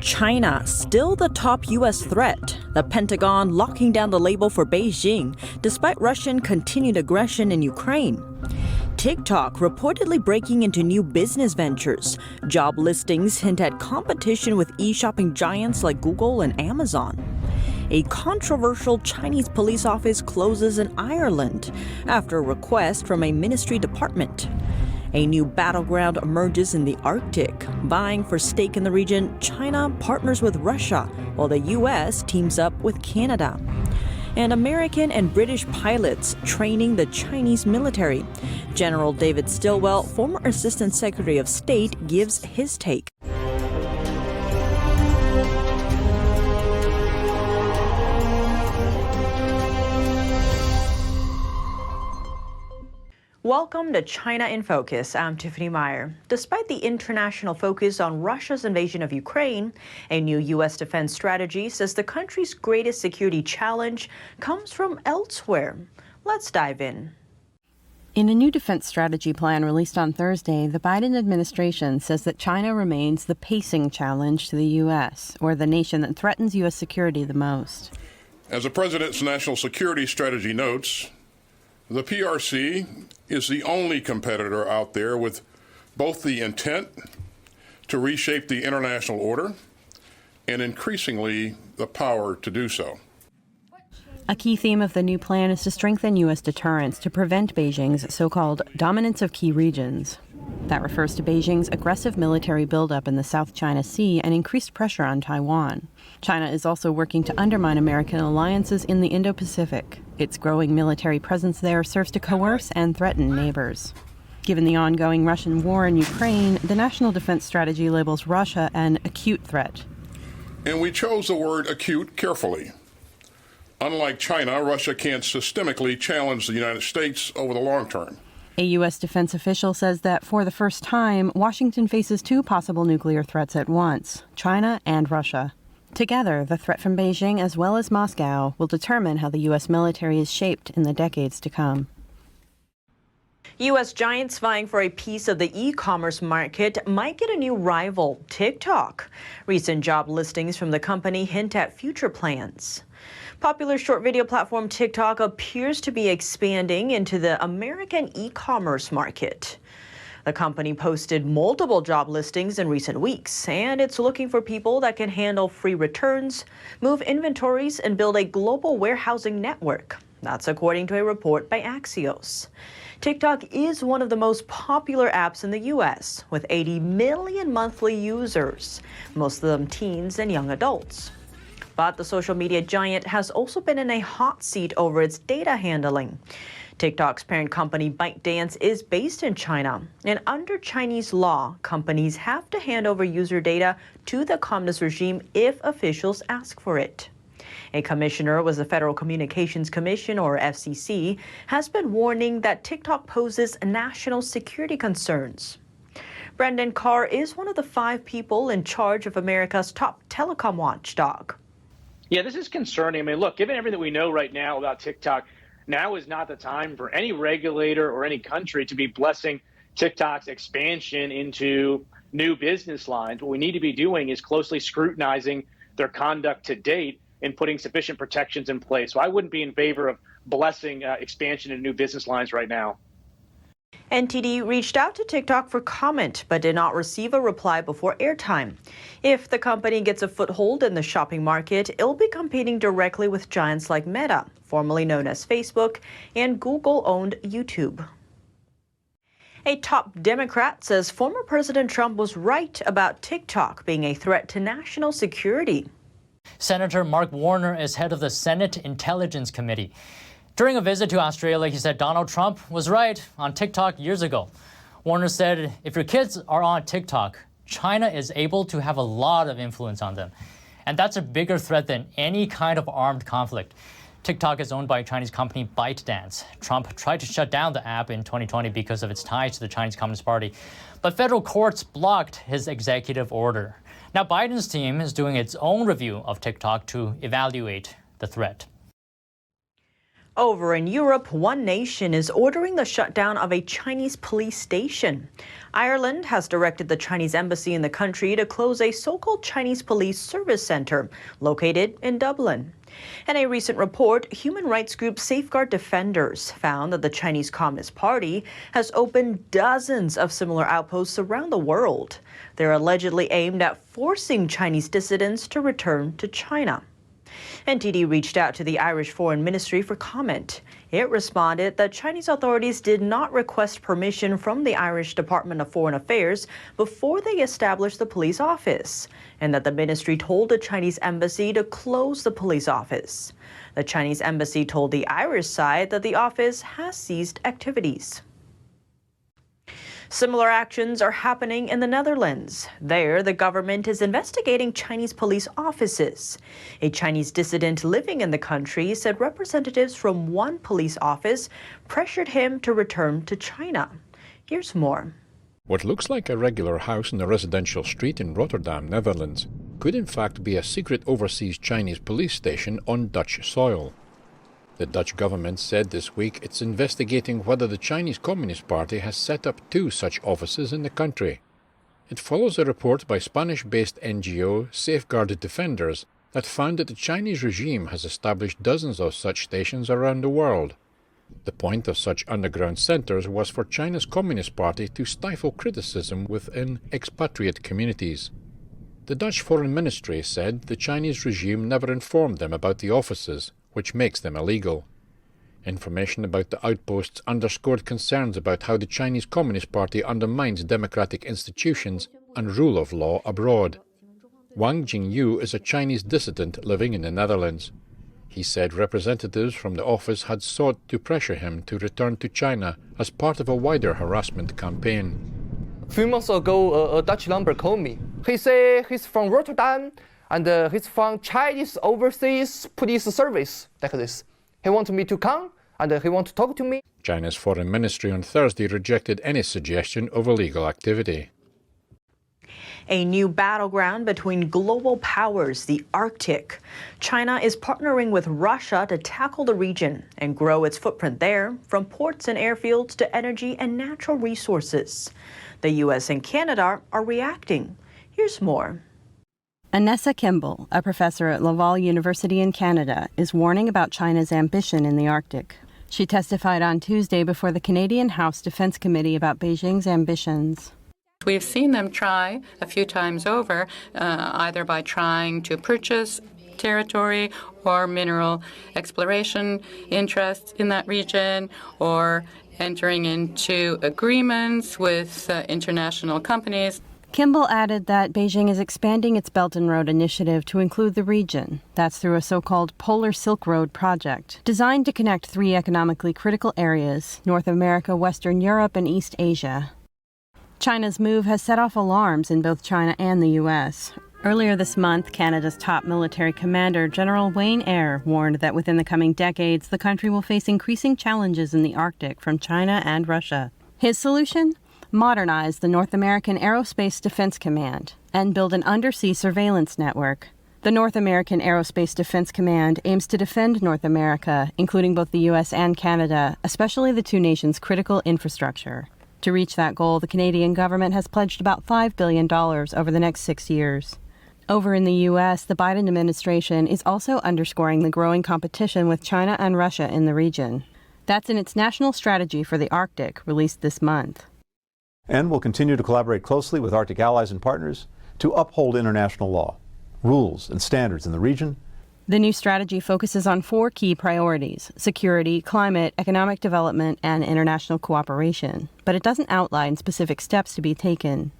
China still the top U.S. threat. The Pentagon locking down the label for Beijing despite Russian continued aggression in Ukraine. TikTok reportedly breaking into new business ventures. Job listings hint at competition with e-shopping giants like Google and Amazon. A controversial Chinese police office closes in Ireland after a request from a ministry department. A new battleground emerges in the Arctic. Vying for stake in the region, China partners with Russia, while the U.S. teams up with Canada. And American and British pilots training the Chinese military. General David Stilwell, former Assistant Secretary of State, gives his take. Welcome to China in Focus. I'm Tiffany Meyer. Despite the international focus on Russia's invasion of Ukraine, a new U.S. defense strategy says the country's greatest security challenge comes from elsewhere. Let's dive in. In a new defense strategy plan released on Thursday, the Biden administration says that China remains the pacing challenge to the U.S., or the nation that threatens U.S. security the most. As the president's national security strategy notes, the PRC is the only competitor out there with both the intent to reshape the international order and increasingly the power to do so. A key theme of the new plan is to strengthen U.S. deterrence to prevent Beijing's so-called dominance of key regions. That refers to Beijing's aggressive military buildup in the South China Sea and increased pressure on Taiwan. China is also working to undermine American alliances in the Indo-Pacific. Its growing military presence there serves to coerce and threaten neighbors. Given the ongoing Russian war in Ukraine, the National Defense Strategy labels Russia an acute threat. And we chose the word acute carefully. Unlike China, Russia can't systemically challenge the United States over the long term. A U.S. defense official says that for the first time, Washington faces two possible nuclear threats at once, China and Russia. Together, the threat from Beijing as well as Moscow will determine how the U.S. military is shaped in the decades to come. U.S. giants vying for a piece of the e-commerce market might get a new rival, TikTok. Recent job listings from the company hint at future plans. Popular short video platform TikTok appears to be expanding into the American e-commerce market. The company posted multiple job listings in recent weeks, and it's looking for people that can handle free returns, move inventories, and build a global warehousing network. That's according to a report by Axios. TikTok is one of the most popular apps in the U.S., with 80 million monthly users, most of them teens and young adults. But the social media giant has also been in a hot seat over its data handling. TikTok's parent company ByteDance is based in China, and under Chinese law, companies have to hand over user data to the communist regime if officials ask for it. A commissioner with the Federal Communications Commission, or FCC, has been warning that TikTok poses national security concerns. Brendan Carr is one of the 5 people in charge of America's top telecom watchdog. Yeah, this is concerning. I mean, look, given everything we know right now about TikTok, now is not the time for any regulator or any country to be blessing TikTok's expansion into new business lines. What we need to be doing is closely scrutinizing their conduct to date and putting sufficient protections in place. So I wouldn't be in favor of blessing expansion into new business lines right now. NTD reached out to TikTok for comment, but did not receive a reply before airtime. If the company gets a foothold in the shopping market, it'll be competing directly with giants like Meta, formerly known as Facebook, and Google-owned YouTube. A top Democrat says former President Trump was right about TikTok being a threat to national security. Senator Mark Warner is head of the Senate Intelligence Committee. During a visit to Australia, he said Donald Trump was right on TikTok years ago. Warner said, if your kids are on TikTok, China is able to have a lot of influence on them. And that's a bigger threat than any kind of armed conflict. TikTok is owned by Chinese company ByteDance. Trump tried to shut down the app in 2020 because of its ties to the Chinese Communist Party. But federal courts blocked his executive order. Now Biden's team is doing its own review of TikTok to evaluate the threat. Over in Europe, one nation is ordering the shutdown of a Chinese police station. Ireland has directed the Chinese embassy in the country to close a so-called Chinese police service center located in Dublin. In a recent report, human rights group Safeguard Defenders found that the Chinese Communist Party has opened dozens of similar outposts around the world. They're allegedly aimed at forcing Chinese dissidents to return to China. NTD reached out to the Irish Foreign Ministry for comment. It responded that Chinese authorities did not request permission from the Irish Department of Foreign Affairs before they established the police office, and that the ministry told the Chinese embassy to close the police office. The Chinese embassy told the Irish side that the office has ceased activities. Similar actions are happening in the Netherlands. There, the government is investigating Chinese police offices. A Chinese dissident living in the country said representatives from one police office pressured him to return to China. Here's more. What looks like a regular house in a residential street in Rotterdam, Netherlands, could in fact be a secret overseas Chinese police station on Dutch soil. The Dutch government said this week it's investigating whether the Chinese Communist Party has set up 2 such offices in the country. It follows a report by Spanish-based NGO Safeguard Defenders that found that the Chinese regime has established dozens of such stations around the world. The point of such underground centers was for China's Communist Party to stifle criticism within expatriate communities. The Dutch Foreign Ministry said the Chinese regime never informed them about the offices, which makes them illegal. Information about the outposts underscored concerns about how the Chinese Communist Party undermines democratic institutions and rule of law abroad. Wang Jingyu is a Chinese dissident living in the Netherlands. He said representatives from the office had sought to pressure him to return to China as part of a wider harassment campaign. A few months ago, a Dutch number called me. He said he's from Rotterdam and he's from Chinese Overseas Police Service, like this. He wants me to come and he wants to talk to me. China's Foreign Ministry on Thursday rejected any suggestion of illegal activity. A new battleground between global powers, the Arctic. China is partnering with Russia to tackle the region and grow its footprint there, from ports and airfields to energy and natural resources. The U.S. and Canada are reacting. Here's more. Anessa Kimball, a professor at Laval University in Canada, is warning about China's ambition in the Arctic. She testified on Tuesday before the Canadian House Defense Committee about Beijing's ambitions. We've seen them try a few times over, either by trying to purchase territory or mineral exploration interests in that region, or entering into agreements with international companies. Kimball added that Beijing is expanding its Belt and Road initiative to include the region. That's through a so-called Polar Silk Road project, designed to connect 3 economically critical areas: North America, Western Europe, and East Asia. China's move has set off alarms in both China and the U.S. Earlier this month, Canada's top military commander, General Wayne Eyre, warned that within the coming decades, the country will face increasing challenges in the Arctic from China and Russia. His solution? Modernize the North American Aerospace Defense Command and build an undersea surveillance network. The North American Aerospace Defense Command aims to defend North America, including both the U.S. and Canada, especially the 2 nations' critical infrastructure. To reach that goal, the Canadian government has pledged about $5 billion over the next 6 years. Over in the U.S., the Biden administration is also underscoring the growing competition with China and Russia in the region. That's in its National Strategy for the Arctic, released this month. And we'll continue to collaborate closely with Arctic allies and partners to uphold international law, rules, and standards in the region. The new strategy focuses on 4 key priorities: security, climate, economic development, and international cooperation. But it doesn't outline specific steps to be taken.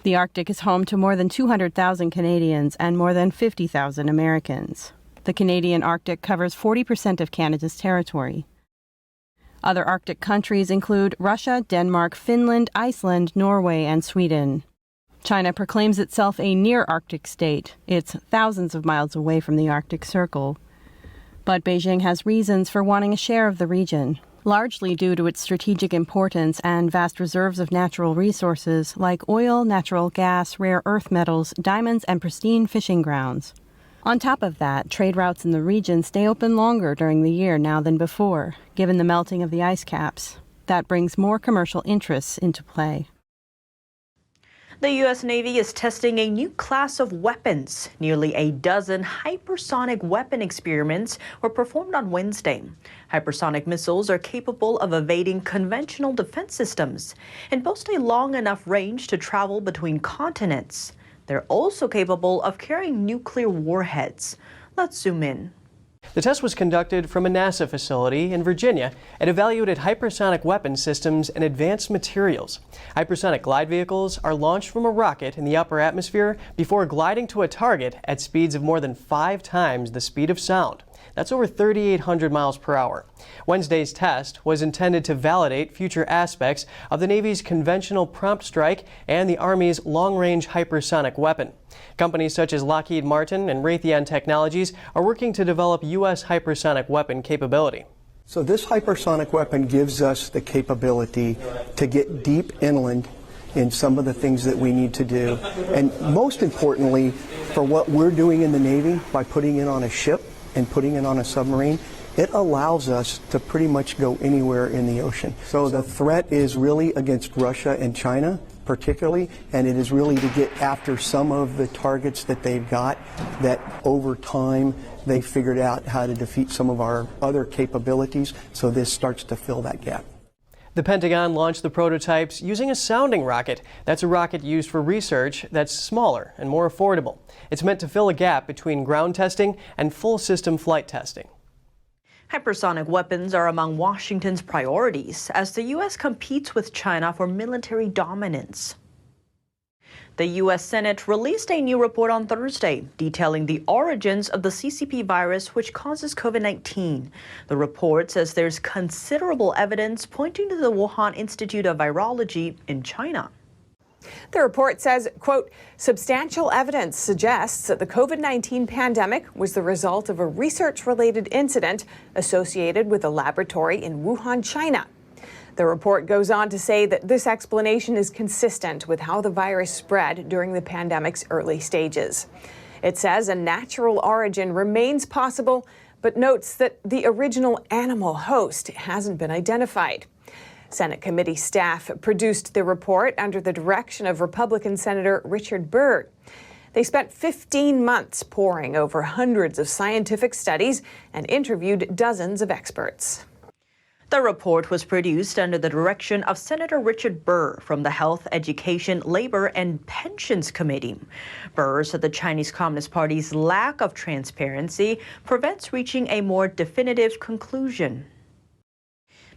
The Arctic is home to more than 200,000 Canadians and more than 50,000 Americans. The Canadian Arctic covers 40% of Canada's territory. Other Arctic countries include Russia, Denmark, Finland, Iceland, Norway, and Sweden. China proclaims itself a near-Arctic state. It's thousands of miles away from the Arctic Circle. But Beijing has reasons for wanting a share of the region, largely due to its strategic importance and vast reserves of natural resources like oil, natural gas, rare earth metals, diamonds, and pristine fishing grounds. On top of that, trade routes in the region stay open longer during the year now than before, given the melting of the ice caps. That brings more commercial interests into play. The U.S. Navy is testing a new class of weapons. Nearly a dozen hypersonic weapon experiments were performed on Wednesday. Hypersonic missiles are capable of evading conventional defense systems and boast a long enough range to travel between continents. They're also capable of carrying nuclear warheads. Let's zoom in. The test was conducted from a NASA facility in Virginia and evaluated hypersonic weapon systems and advanced materials. Hypersonic glide vehicles are launched from a rocket in the upper atmosphere before gliding to a target at speeds of more than 5 times the speed of sound. That's over 3,800 miles per hour. Wednesday's test was intended to validate future aspects of the Navy's conventional prompt strike and the Army's long-range hypersonic weapon. Companies such as Lockheed Martin and Raytheon Technologies are working to develop U.S. hypersonic weapon capability. So this hypersonic weapon gives us the capability to get deep inland in some of the things that we need to do. And most importantly, for what we're doing in the Navy, by putting it on a ship and putting it on a submarine, it allows us to pretty much go anywhere in the ocean. So the threat is really against Russia and China particularly, and it is really to get after some of the targets that they've got that over time they figured out how to defeat some of our other capabilities, so this starts to fill that gap. The Pentagon launched the prototypes using a sounding rocket. That's a rocket used for research that's smaller and more affordable. It's meant to fill a gap between ground testing and full system flight testing. Hypersonic weapons are among Washington's priorities as the U.S. competes with China for military dominance. The U.S. Senate released a new report on Thursday detailing the origins of the CCP virus which causes COVID-19. The report says there's considerable evidence pointing to the Wuhan Institute of Virology in China. The report says, quote, substantial evidence suggests that the COVID-19 pandemic was the result of a research-related incident associated with a laboratory in Wuhan, China. The report goes on to say that this explanation is consistent with how the virus spread during the pandemic's early stages. It says a natural origin remains possible, but notes that the original animal host hasn't been identified. Senate committee staff produced the report under the direction of Republican Senator Richard Burr. They spent 15 months poring over hundreds of scientific studies and interviewed dozens of experts. The report was produced under the direction of Senator Richard Burr from the Health, Education, Labor, and Pensions Committee. Burr said the Chinese Communist Party's lack of transparency prevents reaching a more definitive conclusion.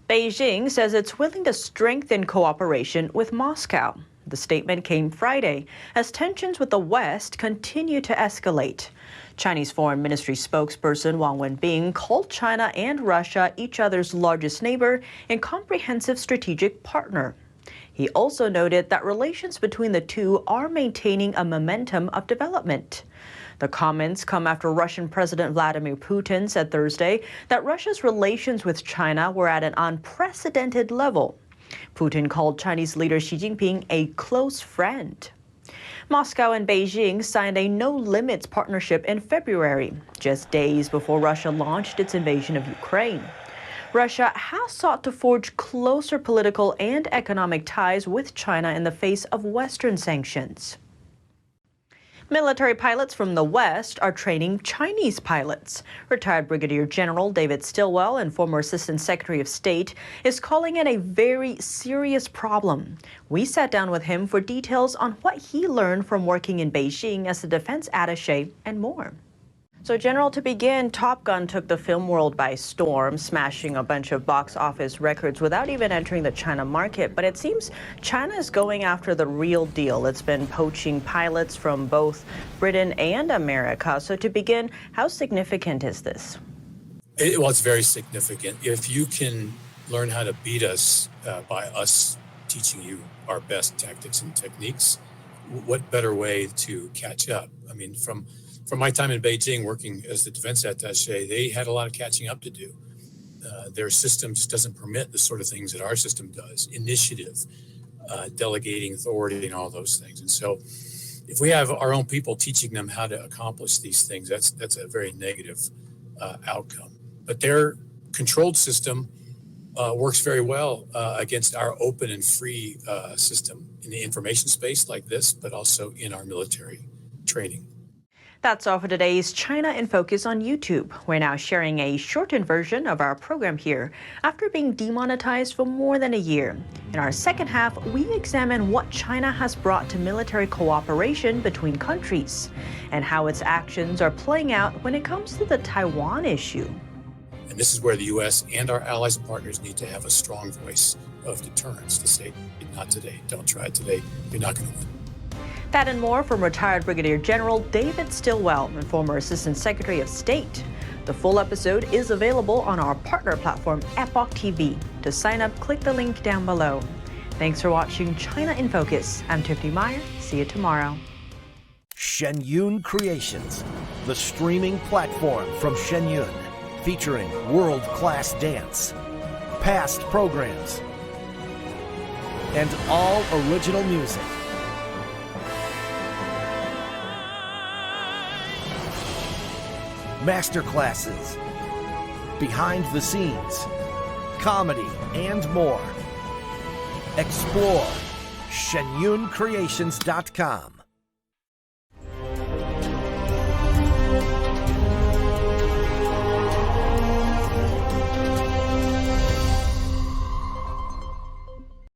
Beijing says it's willing to strengthen cooperation with Moscow. The statement came Friday as tensions with the West continue to escalate. Chinese Foreign Ministry spokesperson Wang Wenbin called China and Russia each other's largest neighbor and comprehensive strategic partner. He also noted that relations between the two are maintaining a momentum of development. The comments come after Russian President Vladimir Putin said Thursday that Russia's relations with China were at an unprecedented level. Putin called Chinese leader Xi Jinping a close friend. Moscow and Beijing signed a no-limits partnership in February, just days before Russia launched its invasion of Ukraine. Russia has sought to forge closer political and economic ties with China in the face of Western sanctions. Military pilots from the West are training Chinese pilots. Retired Brigadier General David Stilwell and former Assistant Secretary of State is calling it a very serious problem. We sat down with him for details on what he learned from working in Beijing as a defense attaché and more. So, General, to begin, Top Gun took the film world by storm, smashing a bunch of box office records without even entering the China market. But it seems China is going after the real deal. It's been poaching pilots from both Britain and America. So, to begin, how significant is this? Well, it's very significant. If you can learn how to beat us by us teaching you our best tactics and techniques, what better way to catch up? I mean, from my time in Beijing working as the defense attaché, they had a lot of catching up to do. Their system just doesn't permit the sort of things that our system does, initiative, delegating authority and all those things. And so If we have our own people teaching them how to accomplish these things, that's a very negative outcome. But their controlled system works very well against our open and free system in the information space like this, but also in our military training. That's all for today's China in Focus on YouTube. We're now sharing a shortened version of our program here after being demonetized for more than a year. In our second half, we examine what China has brought to military cooperation between countries and how its actions are playing out when it comes to the Taiwan issue. And this is where the U.S. and our allies and partners need to have a strong voice of deterrence to say, not today, don't try it today, you're not going to win. That and more from retired Brigadier General David Stilwell and former Assistant Secretary of State. The full episode is available on our partner platform, Epoch TV. To sign up, click the link down below. Thanks for watching China in Focus. I'm Tiffany Meyer. See you tomorrow. Shenyun Creations, the streaming platform from Shenyun, featuring world-class dance, past programs, and all original music. Masterclasses, behind the scenes, comedy, and more. Explore ShenyunCreations.com.